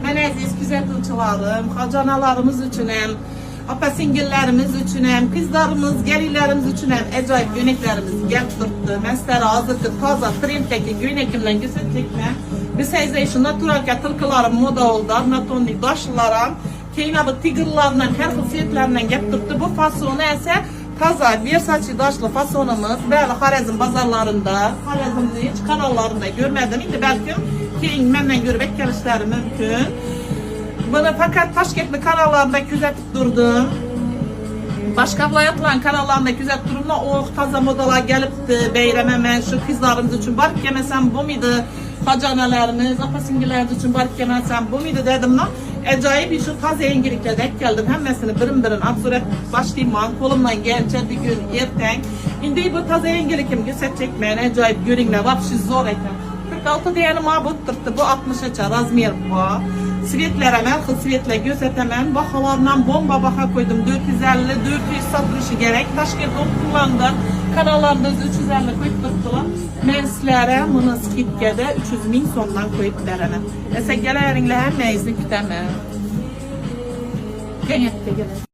Mən əziz güzəltçilərim, xacanalarımız üçünəm, apa-singillərimiz üçünəm, qızlarımız, gəlinlərimiz üçünəm acayip göynəklərimiz gəlib durdu. Mən sizlərə hazırki taza trenddəki göynəkimlə göstərəcəkəm. Biz həzə natural tırkılarım moda oldu, natonli daşlılarım. Keyin bu tigırlarla, hər xil siyetlərlə gəlib durdu. Bu fasonu isə taza Versace daşlı fasonumuz bəli Xarəzm bazarlarında, Xarəzmdə heç kanallarında görmədim. İndi bəlkə keyin məndən görüb gəlişləri mümkün. Bunu fakat Taşkentli kanallarında gözetip durdum. Başka vilayetlerde kanallarında gözetip durdum. O taza modalar gelipti. Beyreme mən şu kızlarımız için barık yemesem bu muydu? Hacanalarımız, apa-singillərimiz için barık yemesem bu muydu dedim. Acayip şu taza yengilikle denk geldim. Hemmesini birin absuret başlayayım. Kolumdan gelçe bir gün erten. Şimdi bu taza yengilikim gözetecek mən acayip görünme. Vapşı zor eken. 46 diyelim bu tuttu. Bu 60'a razmer bu. Svetlərə mən xil svetlə göstərəmən. Baxalarından bomba baxa koydum. 450-400 satılışı gerek. Taşkent kullandı. Kanallarında 350 koyup tuttular. Mən sizlərə bunu skitkədə 300.000 sondan koyup verəməm. Əsə gələrinlə həmməyinizi kütəməm. Gənyətdə gələk.